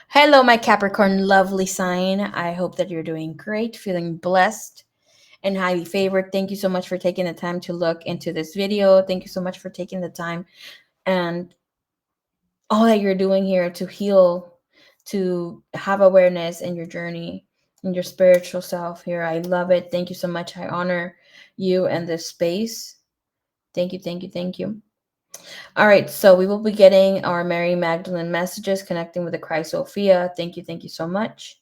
Hello, my Capricorn lovely sign. I hope that you're doing great, feeling blessed and highly favored. Thank you so much for taking the time to look into this video. Thank you so much for taking the time and all that you're doing here to heal, to have awareness in your journey, in your spiritual self here. I love it. Thank you so much. I honor you and this space. Thank you, thank you, thank you. All right, so we will be getting our Mary Magdalene messages, connecting with the Christ Sophia. Thank you so much.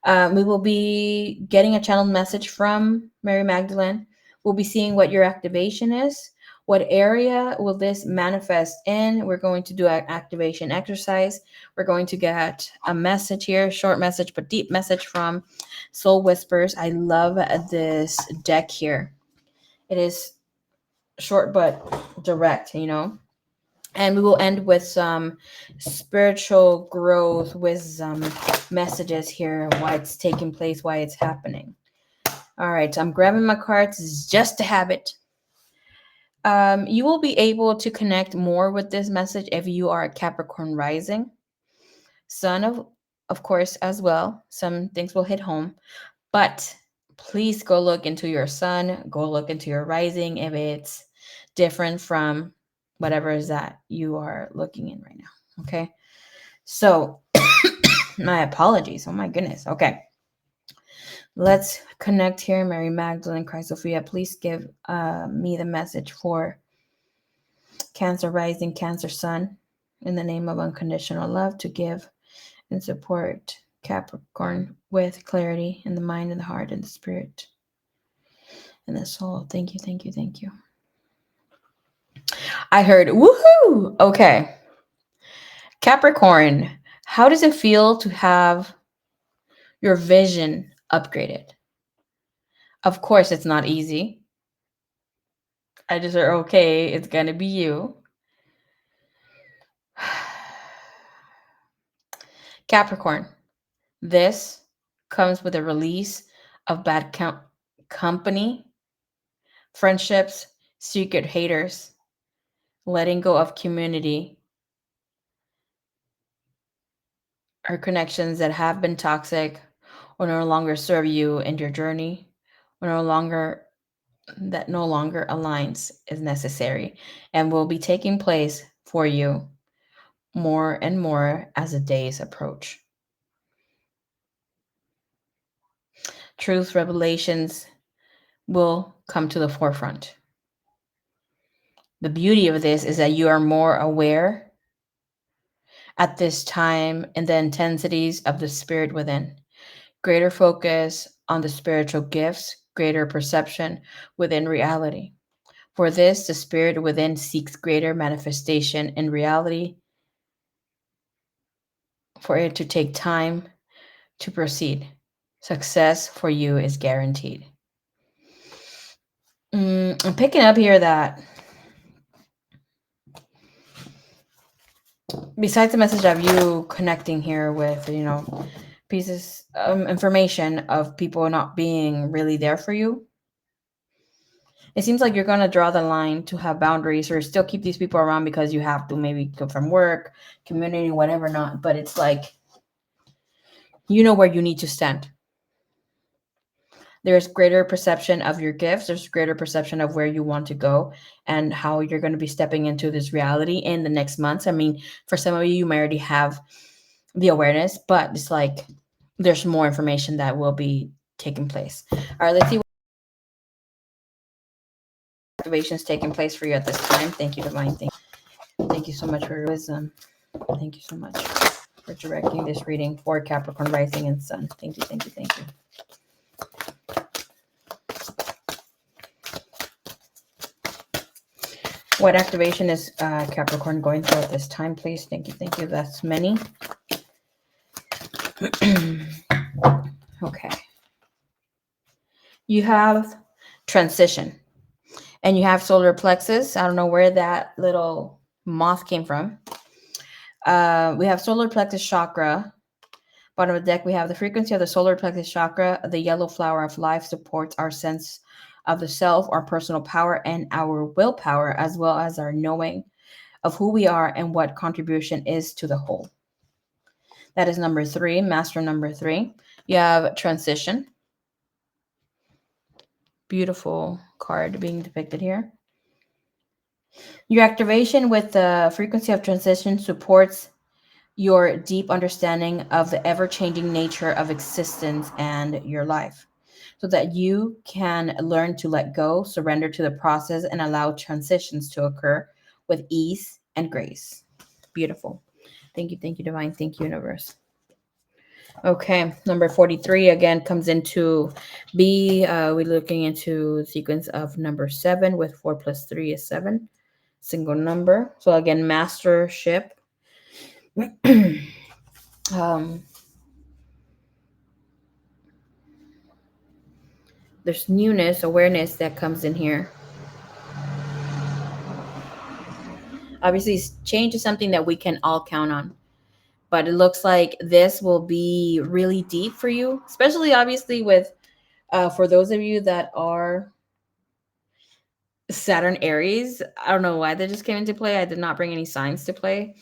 We will be getting a channeled message from Mary Magdalene. We'll be seeing what your activation is. What area will this manifest in? We're going to do an activation exercise. We're going to get a message here, short message, but deep message from Soul Whispers. I love this deck here. It is short but direct, and we will end with some spiritual growth wisdom messages here, why it's taking place, why it's happening. All right, I'm grabbing my cards just to have it. You will be able to connect more with this message if you are a Capricorn rising, sun of course, as well. Some things will hit home, but please go look into your sun, go look into your rising if it's different from whatever is that you are looking in right now. Okay. So, my apologies. Oh my goodness. Okay. Let's connect here. Mary Magdalene, Christ Sophia, please give me the message for Cancer rising, Cancer sun, in the name of unconditional love, to give and support Capricorn with clarity in the mind and the heart and the spirit and the soul. Thank you, thank you, thank you. I heard woohoo. Okay. Capricorn, how does it feel to have your vision upgraded? Of course, it's not easy. I just heard, okay, it's going to be you. Capricorn, this comes with a release of bad company, friendships, secret haters, letting go of community or connections that have been toxic or no longer serve you in your journey, or no longer aligns is necessary and will be taking place for you more and more as the days approach. Truth revelations will come to the forefront. The beauty of this is that you are more aware at this time in the intensities of the spirit within. Greater focus on the spiritual gifts, greater perception within reality. For this, the spirit within seeks greater manifestation in reality for it to take time to proceed. Success for you is guaranteed. I'm picking up here that besides the message of you connecting here with, pieces of information of people not being really there for you, it seems like you're going to draw the line to have boundaries or still keep these people around because you have to maybe go from work, community, whatever not. But it's like, you know where you need to stand. There's greater perception of your gifts. There's greater perception of where you want to go and how you're going to be stepping into this reality in the next months. I mean, for some of you, you might already have the awareness, but it's like there's more information that will be taking place. All right, let's see what activations taking place for you at this time. Thank you, Divine. Thank you so much for your wisdom. Thank you so much for directing this reading for Capricorn rising and sun. Thank you, thank you, thank you. What activation is Capricorn going through at this time, please? Thank you, thank you. That's many. Okay. You have transition. And you have solar plexus. I don't know where that little moth came from. We have solar plexus chakra. Bottom of the deck, we have the frequency of the solar plexus chakra. The yellow flower of life supports our sense of the self, our personal power, and our willpower, as well as our knowing of who we are and what contribution is to the whole. That is number 3, master number 3. You have transition. Beautiful card being depicted here. Your activation with the frequency of transition supports your deep understanding of the ever changing nature of existence and your life, so that you can learn to let go, surrender to the process, and allow transitions to occur with ease and grace. Beautiful. Thank you, Divine. Thank you, Universe. Okay, number 43 again comes into B. We're looking into the sequence of number 7 with 4 plus 3 is 7. Single number. So again, mastership. um, there's newness, awareness that comes in here. Obviously, change is something that we can all count on. But it looks like this will be really deep for you, especially obviously with for those of you that are Saturn Aries. I don't know why that just came into play. I did not bring any signs to play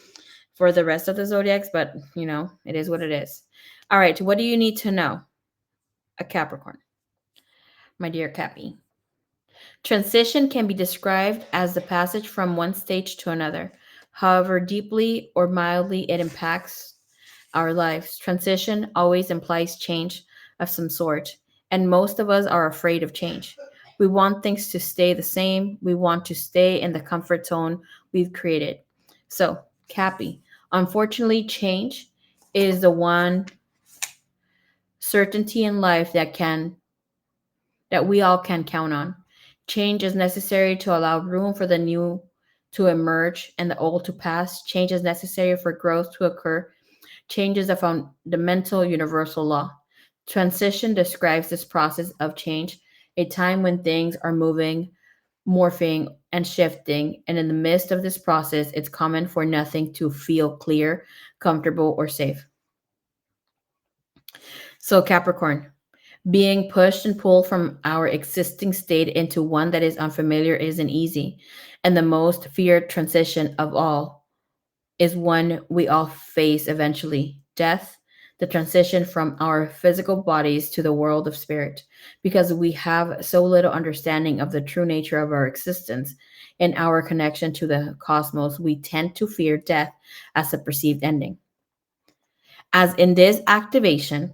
for the rest of the zodiacs, but it is what it is. All right, what do you need to know? A Capricorn, my dear Cappy. Transition can be described as the passage from one stage to another. However deeply or mildly it impacts our lives, transition always implies change of some sort, and most of us are afraid of change. We want things to stay the same. We want to stay in the comfort zone we've created. So, Cappy, unfortunately, change is the one certainty in life that we all can count on. Change is necessary to allow room for the new to emerge and the old to pass. Change is necessary for growth to occur. Change is a fundamental universal law. Transition describes this process of change, a time when things are moving, morphing, and shifting. And in the midst of this process, it's common for nothing to feel clear, comfortable, or safe. So, Capricorn, being pushed and pulled from our existing state into one that is unfamiliar isn't easy. And the most feared transition of all is one we all face eventually: death, the transition from our physical bodies to the world of spirit. Because we have so little understanding of the true nature of our existence and our connection to the cosmos, we tend to fear death as a perceived ending. As in this activation,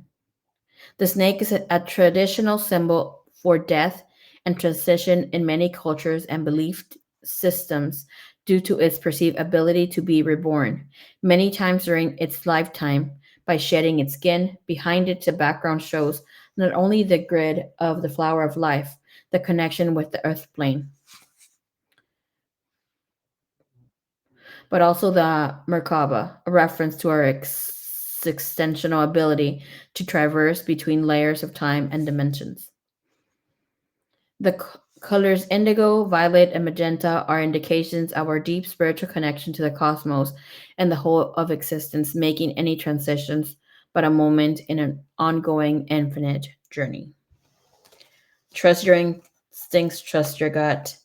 the snake is a traditional symbol for death and transition in many cultures and belief systems due to its perceived ability to be reborn, many times during its lifetime, by shedding its skin. Behind it, the background shows not only the grid of the flower of life, the connection with the earth plane, but also the Merkaba, a reference to our extensional ability to traverse between layers of time and dimensions. The colors indigo, violet, and magenta are indications of our deep spiritual connection to the cosmos and the whole of existence, making any transitions but a moment in an ongoing infinite journey. Trust your instincts, trust your gut.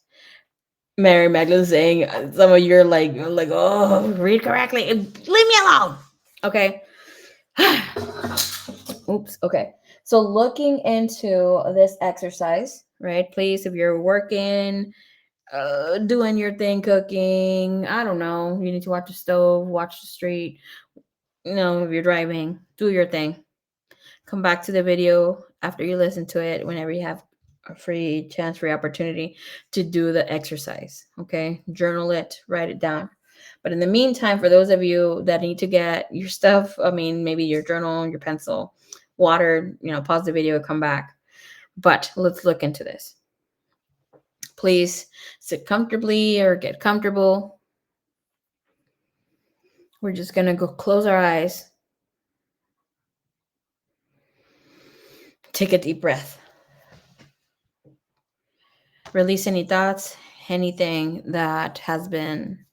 Mary Magdalene saying some of you are like, oh, read correctly. Leave me alone. Okay. Oops. Okay. So looking into this exercise, right? Please, if you're working, doing your thing, cooking, I don't know, you need to watch the stove, watch the street. If you're driving, do your thing. Come back to the video after you listen to it, whenever you have a free chance, free opportunity to do the exercise. Okay. Journal it, write it down. But in the meantime, for those of you that need to get your stuff, maybe your journal, your pencil, water, pause the video, come back. But let's look into this. Please sit comfortably or get comfortable. We're just going to go close our eyes. Take a deep breath. Release any thoughts, anything that has been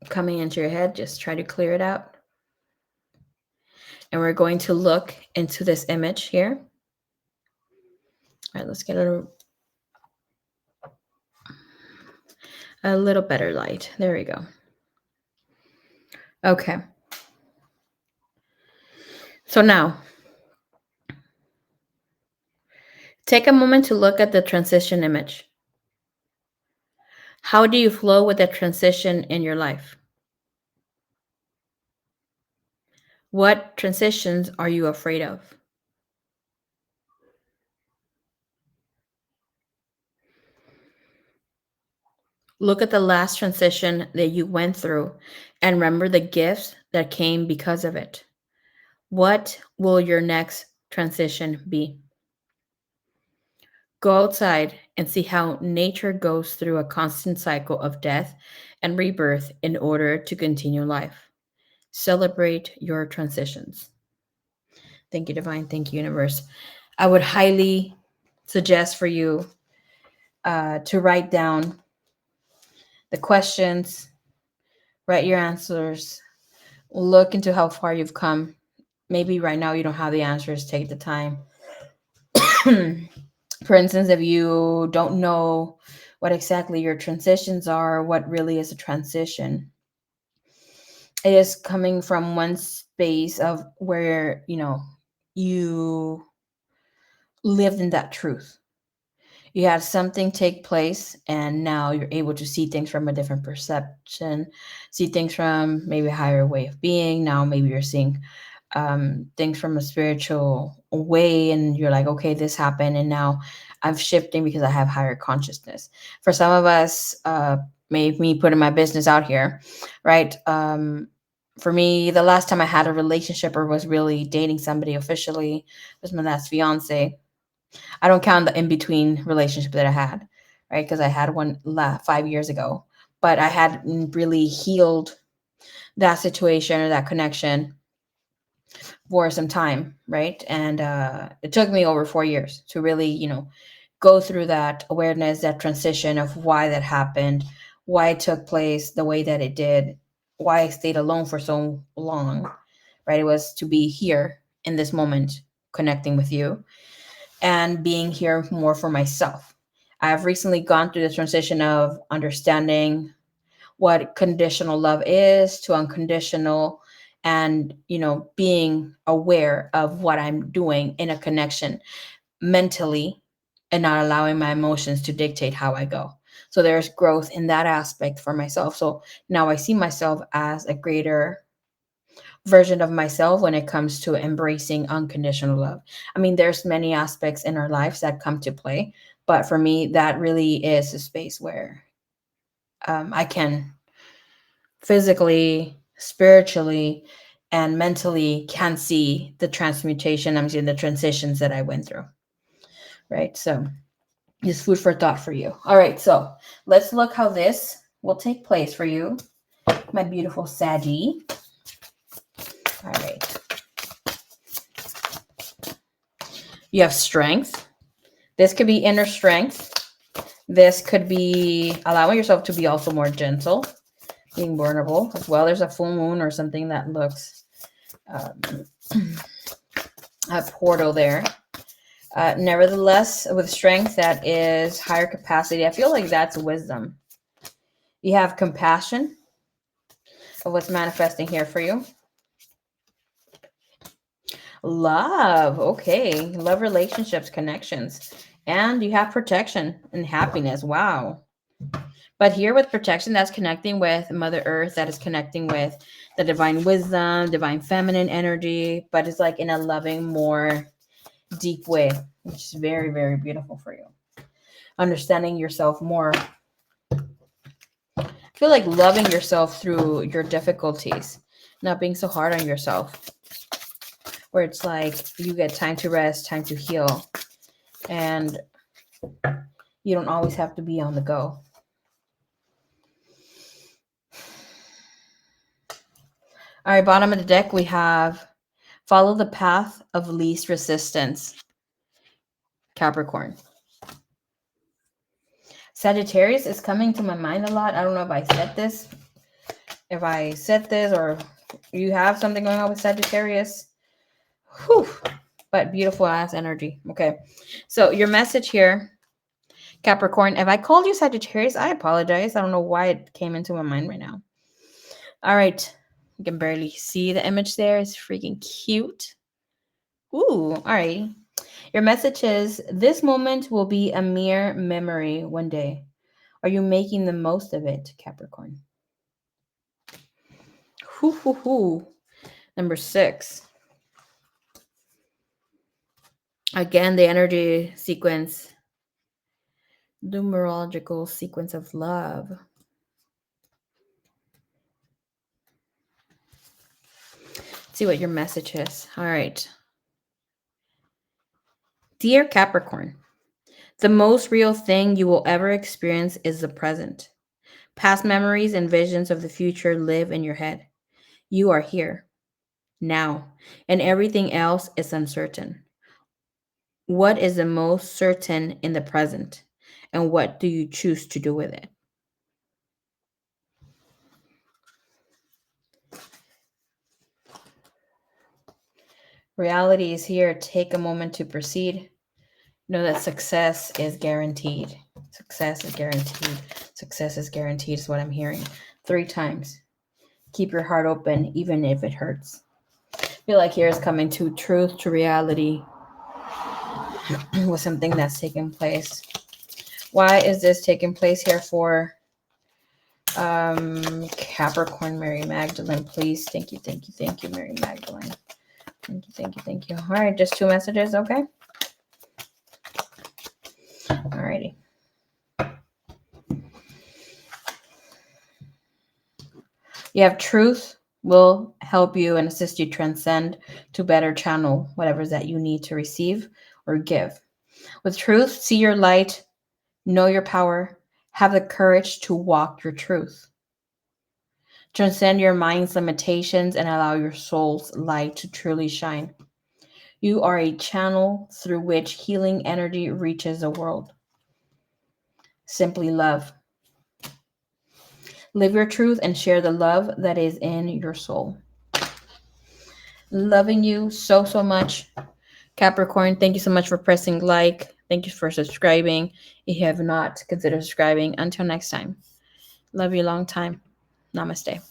coming into your head. Just try to clear it out. And we're going to look into this image here. All right, let's get a little better light. There we go. Okay. So now, take a moment to look at the transition image. How do you flow with that transition in your life? What transitions are you afraid of? Look at the last transition that you went through and remember the gifts that came because of it. What will your next transition be? Go outside and see how nature goes through a constant cycle of death and rebirth in order to continue life. Celebrate your transitions. Thank you, Divine. Thank you, Universe. I would highly suggest for you to write down the questions, write your answers, look into how far you've come. Maybe right now you don't have the answers, take the time. For instance, if you don't know what exactly your transitions are, what really is a transition, it is coming from one space of where, you lived in that truth. You had something take place, and now you're able to see things from a different perception, see things from maybe a higher way of being. Now maybe you're seeing things from a spiritual way, and you're like, okay, this happened, and now I'm shifting because I have higher consciousness. For some of us, made me putting my business out here, right? For me, the last time I had a relationship or was really dating somebody officially was my last fiance. I don't count the in between relationship that I had, right? Because I had one 5 years ago, but I hadn't really healed that situation or that connection for some time, right? And it took me over 4 years to really, go through that awareness, that transition of why that happened, why it took place the way that it did, why I stayed alone for so long, right? It was to be here in this moment, connecting with you and being here more for myself. I've recently gone through the transition of understanding what conditional love is to unconditional, and being aware of what I'm doing in a connection mentally and not allowing my emotions to dictate how I go. So there's growth in that aspect for myself. So now I see myself as a greater version of myself when it comes to embracing unconditional love. I mean, there's many aspects in our lives that come to play, but for me, that really is a space where I can physically, spiritually, and mentally can see the transmutation. I'm seeing the transitions that I went through. Right. So just food for thought for you. All right. So let's look how this will take place for you, my beautiful Saggy. All right. You have strength. This could be inner strength. This could be allowing yourself to be also more gentle, being vulnerable as well. There's a full moon or something that looks a portal there. Nevertheless, with strength, that is higher capacity. I feel like that's wisdom. You have compassion of what's manifesting here for you. Love. Okay. Love, relationships, connections. And you have protection and happiness. Wow. But here with protection, that's connecting with Mother Earth, that is connecting with the divine wisdom, divine feminine energy, but it's like in a loving, more deep way, which is very, very beautiful for you. Understanding yourself more. I feel like loving yourself through your difficulties, not being so hard on yourself, where it's like you get time to rest, time to heal, and you don't always have to be on the go. All right, bottom of the deck, we have follow the path of least resistance, Capricorn. Sagittarius is coming to my mind a lot. I don't know if I said this. If I said this or you have something going on with Sagittarius. Whew. But beautiful ass energy. Okay. So your message here, Capricorn. If I called you Sagittarius, I apologize. I don't know why it came into my mind right now. All right. You can barely see the image there. It's freaking cute. Ooh, all right. Your message is, this moment will be a mere memory one day. Are you making the most of it, Capricorn? Hoo, hoo, hoo. Number 6. Again, the energy sequence, numerological sequence of love. Let's see what your message is. All right. Dear Capricorn, the most real thing you will ever experience is the present. Past memories and visions of the future live in your head. You are here, now, and everything else is uncertain. What is the most certain in the present, and what do you choose to do with it? Reality is here. Take a moment to proceed. Know that success is guaranteed. Success is guaranteed. Success is guaranteed is what I'm hearing 3 times. Keep your heart open, even if it hurts. I feel like here is coming to truth, to reality with something that's taking place. Why is this taking place here for Capricorn, Mary Magdalene? Please. Thank you, Mary Magdalene. Thank you. All right, just 2 messages, okay? Alrighty. You have truth will help you and assist you transcend to better channel whatever that you need to receive or give. With truth, see your light, know your power, have the courage to walk your truth. Transcend your mind's limitations and allow your soul's light to truly shine. You are a channel through which healing energy reaches the world. Simply love. Live your truth and share the love that is in your soul. Loving you so, so much. Capricorn, thank you so much for pressing like. Thank you for subscribing. If you have not, consider subscribing. Until next time. Love you long time. Namaste.